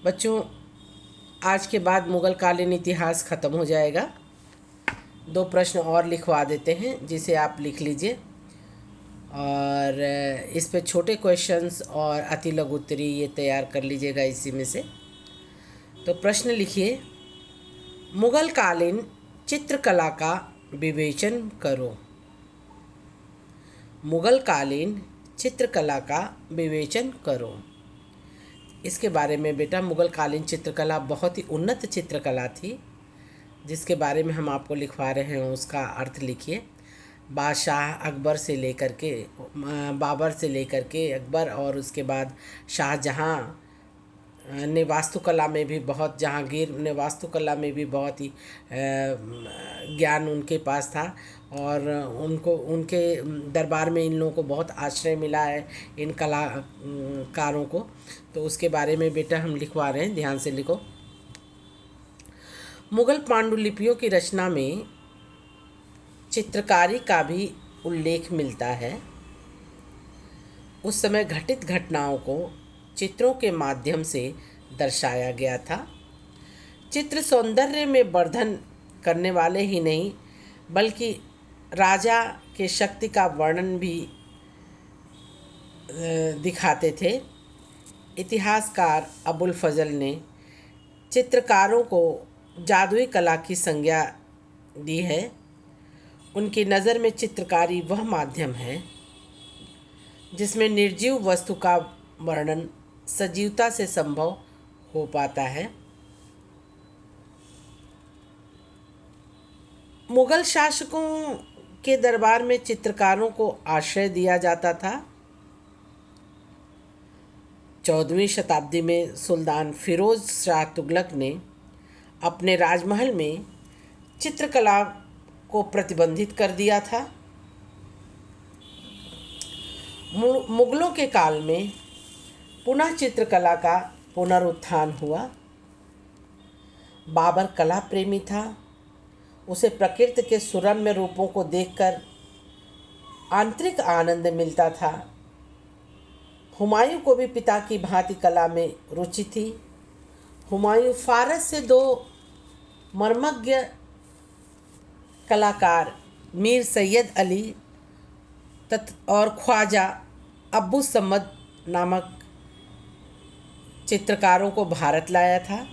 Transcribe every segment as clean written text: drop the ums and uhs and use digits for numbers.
बच्चों, आज के बाद मुग़ल कालीन इतिहास ख़त्म हो जाएगा। 2 प्रश्न और लिखवा देते हैं जिसे आप लिख लीजिए, और इस पे छोटे क्वेश्चंस और अति लघु उत्तरी ये तैयार कर लीजिएगा इसी में से। तो प्रश्न लिखिए, मुग़ल कालीन चित्रकला का विवेचन करो। मुग़ल कालीन चित्रकला का विवेचन करो। इसके बारे में बेटा, मुग़ल कालीन चित्रकला बहुत ही उन्नत चित्रकला थी, जिसके बारे में हम आपको लिखवा रहे हैं। उसका अर्थ लिखिए। बादशाह अकबर से लेकर के बाबर से लेकर के अकबर, और उसके बाद शाहजहाँ ने वास्तुकला में भी बहुत, जहांगीर ने वास्तुकला में भी बहुत ही ज्ञान उनके पास था, और उनके दरबार में इन लोगों को बहुत आश्रय मिला है, इन कलाकारों को। तो उसके बारे में बेटा हम लिखवा रहे हैं, ध्यान से लिखो। मुग़ल पांडुलिपियों की रचना में चित्रकारी का भी उल्लेख मिलता है। उस समय घटित घटनाओं को चित्रों के माध्यम से दर्शाया गया था। चित्र सौंदर्य में वर्धन करने वाले ही नहीं, बल्कि राजा के शक्ति का वर्णन भी दिखाते थे। इतिहासकार अबुल फजल ने चित्रकारों को जादुई कला की संज्ञा दी है। उनकी नज़र में चित्रकारी वह माध्यम है जिसमें निर्जीव वस्तु का वर्णन सजीवता से संभव हो पाता है। मुग़ल शासकों के दरबार में चित्रकारों को आश्रय दिया जाता था। 14वीं शताब्दी में सुल्तान फिरोज शाह तुगलक ने अपने राजमहल में चित्रकला को प्रतिबंधित कर दिया था। मुग़लों के काल में पुनः चित्रकला का पुनरुत्थान हुआ। बाबर कला प्रेमी था। उसे प्रकृति के सुरम्य रूपों को देखकर आंतरिक आनंद मिलता था। हुमायूं को भी पिता की भांति कला में रुचि थी। हुमायूं फारस से 2 मर्मज्ञ कलाकार मीर सैयद अली और ख्वाजा अब्बू समद नामक चित्रकारों को भारत लाया था।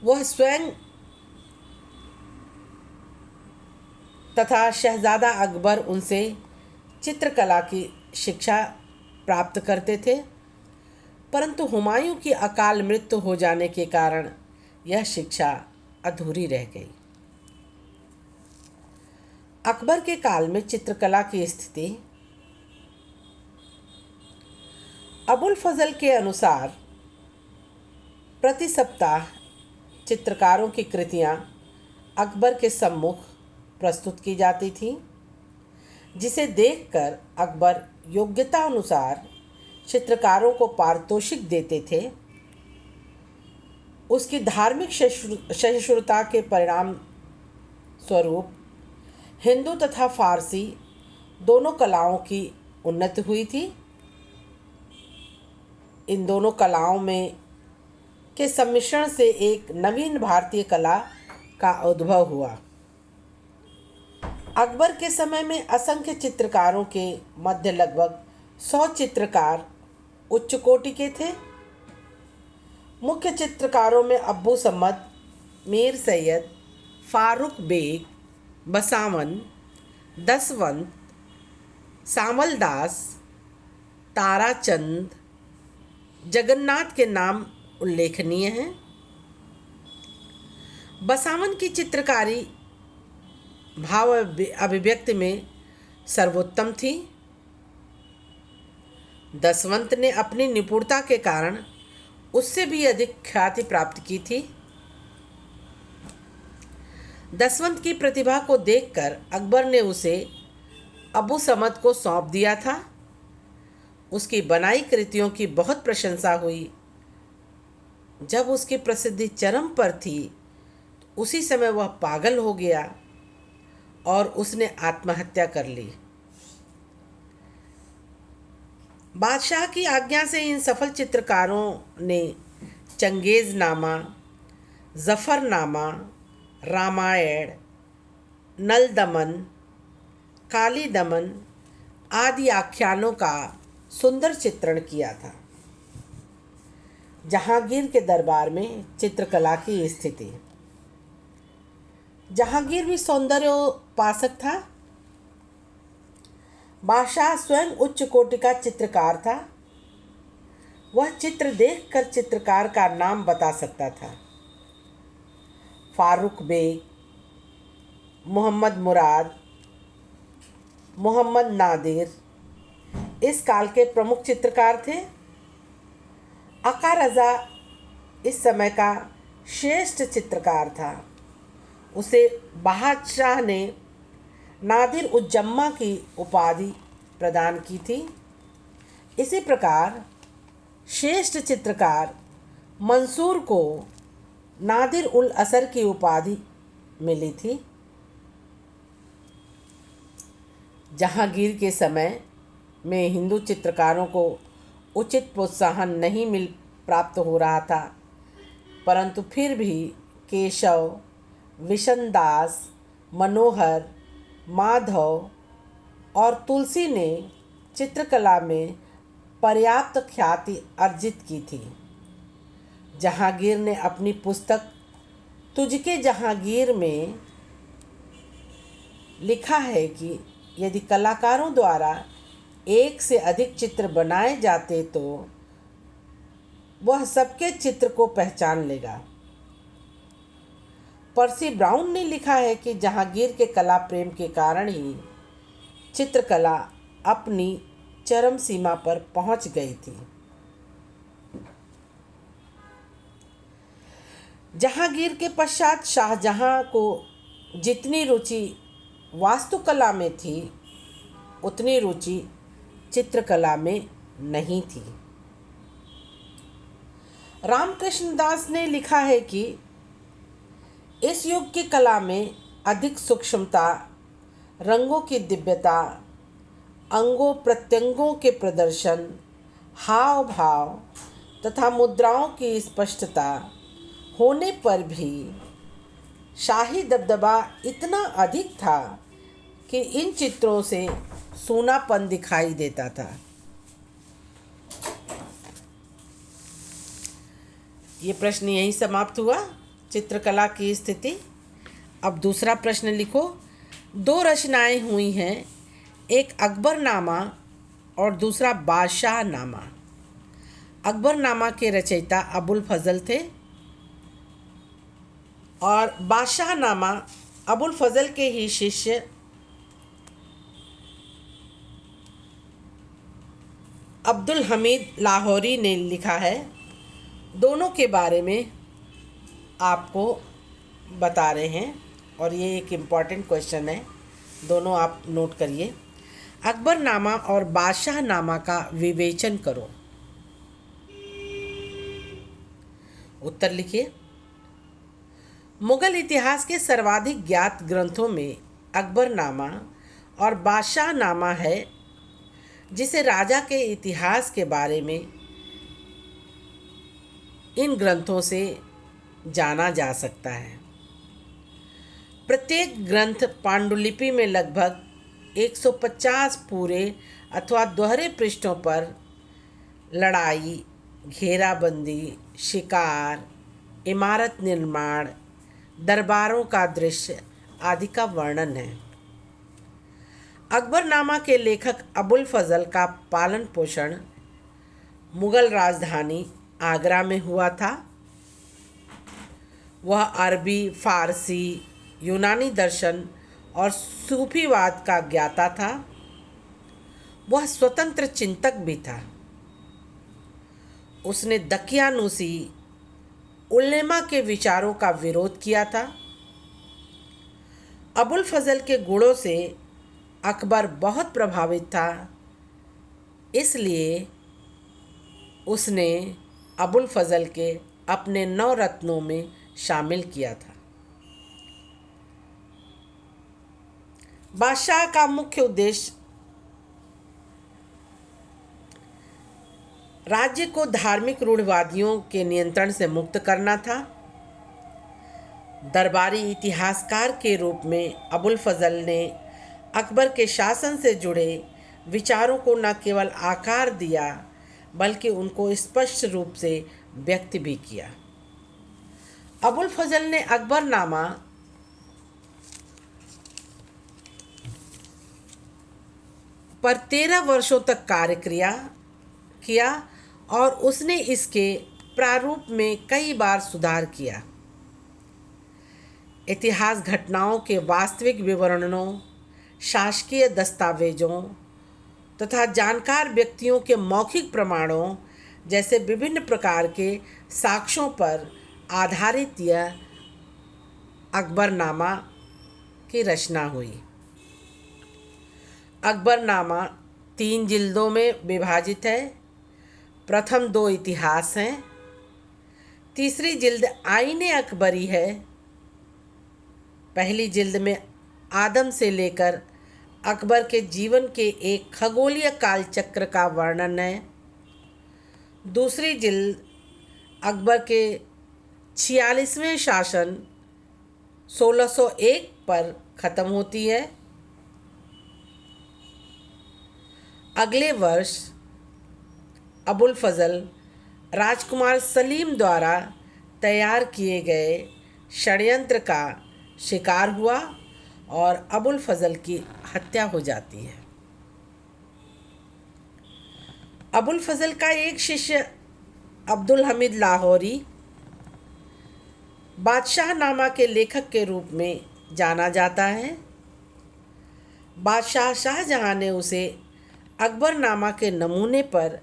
वह स्वयं तथा शहजादा अकबर उनसे चित्रकला की शिक्षा प्राप्त करते थे, परंतु हुमायूं की अकाल मृत्यु हो जाने के कारण यह शिक्षा अधूरी रह गई। अकबर के काल में चित्रकला की स्थिति। अबुल फजल के अनुसार प्रति सप्ताह चित्रकारों की कृतियां अकबर के सम्मुख प्रस्तुत की जाती थीं, जिसे देखकर अकबर योग्यता अनुसार चित्रकारों को पारितोषिक देते थे। उसकी धार्मिक सहिष्णुता के परिणाम स्वरूप हिंदू तथा फारसी दोनों कलाओं की उन्नति हुई थी। इन दोनों कलाओं में के सम्मिश्रण से एक नवीन भारतीय कला का उद्भव हुआ। अकबर के समय में असंख्य चित्रकारों के मध्य लगभग 100 चित्रकार उच्च कोटि के थे। मुख्य चित्रकारों में अब्बू समद, मीर सैयद, फारूक बेग, बसावन, दसवंत, सामलदास, ताराचंद, जगन्नाथ के नाम उल्लेखनीय हैं। बसावन की चित्रकारी भाव अभिव्यक्ति में सर्वोत्तम थी। दसवंत ने अपनी निपुणता के कारण उससे भी अधिक ख्याति प्राप्त की थी। दसवंत की प्रतिभा को देखकर अकबर ने उसे अबू समद को सौंप दिया था। उसकी बनाई कृतियों की बहुत प्रशंसा हुई। जब उसकी प्रसिद्धि चरम पर थी, तो उसी समय वह पागल हो गया और उसने आत्महत्या कर ली। बादशाह की आज्ञा से इन सफल चित्रकारों ने चंगेज़नामा, ज़फ़रनामा, रामायण, नल दमन, काली दमन आदि आख्यानों का सुंदर चित्रण किया था। जहांगीर के दरबार में चित्रकला की स्थिति। जहांगीर भी सौंदर्योपासक था। बादशाह स्वयं उच्च कोटि का चित्रकार था। वह चित्र देखकर चित्रकार का नाम बता सकता था। फारूक बेग, मोहम्मद मुराद, मोहम्मद नादिर इस काल के प्रमुख चित्रकार थे। अका रज़ा इस समय का श्रेष्ठ चित्रकार था। उसे बादशाह ने नादिर उज्जम्मा की उपाधि प्रदान की थी। इसी प्रकार श्रेष्ठ चित्रकार मंसूर को नादिर उल असर की उपाधि मिली थी। जहांगीर के समय में हिंदू चित्रकारों को उचित प्रोत्साहन नहीं मिल प्राप्त हो रहा था, परंतु फिर भी केशव, विशनदास, मनोहर, माधव और तुलसी ने चित्रकला में पर्याप्त ख्याति अर्जित की थी। जहांगीर ने अपनी पुस्तक तुझके जहांगीर में लिखा है कि यदि कलाकारों द्वारा एक से अधिक चित्र बनाए जाते तो वह सबके चित्र को पहचान लेगा। पर्सी ब्राउन ने लिखा है कि जहांगीर के कला प्रेम के कारण ही चित्रकला अपनी चरम सीमा पर पहुंच गई थी। जहांगीर के पश्चात शाहजहां को जितनी रुचि वास्तुकला में थी, उतनी रुचि चित्रकला में नहीं थी। रामकृष्ण दास ने लिखा है कि इस युग की कला में अधिक सूक्ष्मता, रंगों की दिव्यता, अंगों प्रत्यंगों के प्रदर्शन, हाव भाव तथा मुद्राओं की स्पष्टता होने पर भी शाही दबदबा इतना अधिक था कि इन चित्रों से सूनापन दिखाई देता था। ये प्रश्न यहीं समाप्त हुआ, चित्रकला की स्थिति। अब दूसरा प्रश्न लिखो। दो रचनाएं हुई हैं, एक अकबरनामा और दूसरा बादशाहनामा। अकबरनामा के रचयिता अबुल फजल थे और बादशाहनामा अबुल फजल के ही शिष्य अब्दुल हमीद लाहौरी ने लिखा है। दोनों के बारे में आपको बता रहे हैं और ये एक इम्पॉर्टेंट क्वेश्चन है, दोनों आप नोट करिए। अकबरनामा और बादशाहनामा का विवेचन करो। उत्तर लिखिए। मुगल इतिहास के सर्वाधिक ज्ञात ग्रंथों में अकबरनामा और बादशाहनामा है, जिसे राजा के इतिहास के बारे में इन ग्रंथों से जाना जा सकता है। प्रत्येक ग्रंथ पांडुलिपि में लगभग 150 पूरे अथवा दोहरे पृष्ठों पर लड़ाई, घेराबंदी, शिकार, इमारत निर्माण, दरबारों का दृश्य आदि का वर्णन है। अकबरनामा के लेखक अबुल फजल का पालन पोषण मुगल राजधानी आगरा में हुआ था। वह अरबी, फारसी, यूनानी दर्शन और सूफीवाद का ज्ञाता था। वह स्वतंत्र चिंतक भी था। उसने दकियानूसी उलेमा के विचारों का विरोध किया था। अबुल फजल के गुणों से अकबर बहुत प्रभावित था, इसलिए उसने अबुल फजल के अपने 9 रत्नों में शामिल किया था। बादशाह का मुख्य उद्देश्य राज्य को धार्मिक रूढ़िवादियों के नियंत्रण से मुक्त करना था। दरबारी इतिहासकार के रूप में अबुल फजल ने अकबर के शासन से जुड़े विचारों को न केवल आकार दिया बल्कि उनको स्पष्ट रूप से व्यक्त भी किया। अबुल फजल ने अकबरनामा पर 13 वर्षों तक कार्य किया और उसने इसके प्रारूप में कई बार सुधार किया। इतिहास घटनाओं के वास्तविक विवरणों, शासकीय दस्तावेजों तथा जानकार व्यक्तियों के मौखिक प्रमाणों जैसे विभिन्न प्रकार के साक्ष्यों पर आधारित यह अकबरनामा की रचना हुई। अकबरनामा 3 जिल्दों में विभाजित है। प्रथम 2 इतिहास हैं। तीसरी जिल्द आईने अकबरी है। पहली जिल्द में आदम से लेकर अकबर के जीवन के एक खगोलीय कालचक्र का वर्णन है। दूसरी जिल्द अकबर के 46वें शासन 1601 पर ख़त्म होती है। अगले वर्ष अबुल फजल राजकुमार सलीम द्वारा तैयार किए गए षड्यंत्र का शिकार हुआ और अबुल फजल की हत्या हो जाती है। अबुल फजल का एक शिष्य अब्दुल हमीद लाहौरी बादशाहनामा के लेखक के रूप में जाना जाता है। बादशाह शाहजहां ने उसे अकबरनामा के नमूने पर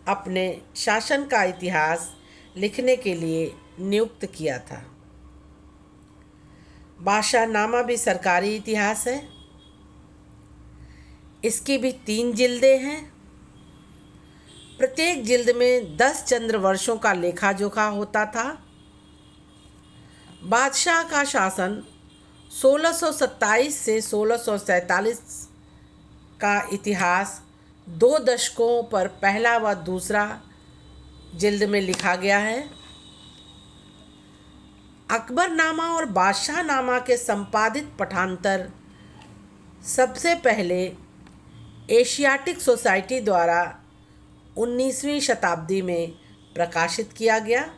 अपने शासन का इतिहास लिखने के लिए नियुक्त किया था। बादशाहनामा भी सरकारी इतिहास है। इसकी भी 3 जिल्दें हैं। प्रत्येक जिल्द में 10 चंद्र वर्षों का लेखा जोखा होता था। बादशाह का शासन 1627 से 1647 का इतिहास 2 दशकों पर पहला व दूसरा जिल्द में लिखा गया है। अकबरनामा और बादशाहनामा के संपादित पठांतर सबसे पहले एशियाटिक सोसाइटी द्वारा 19वीं शताब्दी में प्रकाशित किया गया।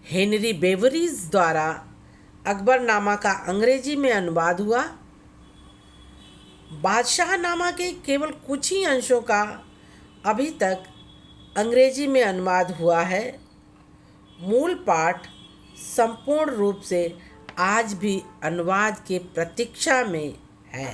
हेनरी बेवरीज द्वारा अकबरनामा का अंग्रेजी में अनुवाद हुआ। बादशाहनामा के केवल कुछ ही अंशों का अभी तक अंग्रेजी में अनुवाद हुआ है। मूल पाठ संपूर्ण रूप से आज भी अनुवाद की प्रतीक्षा में है।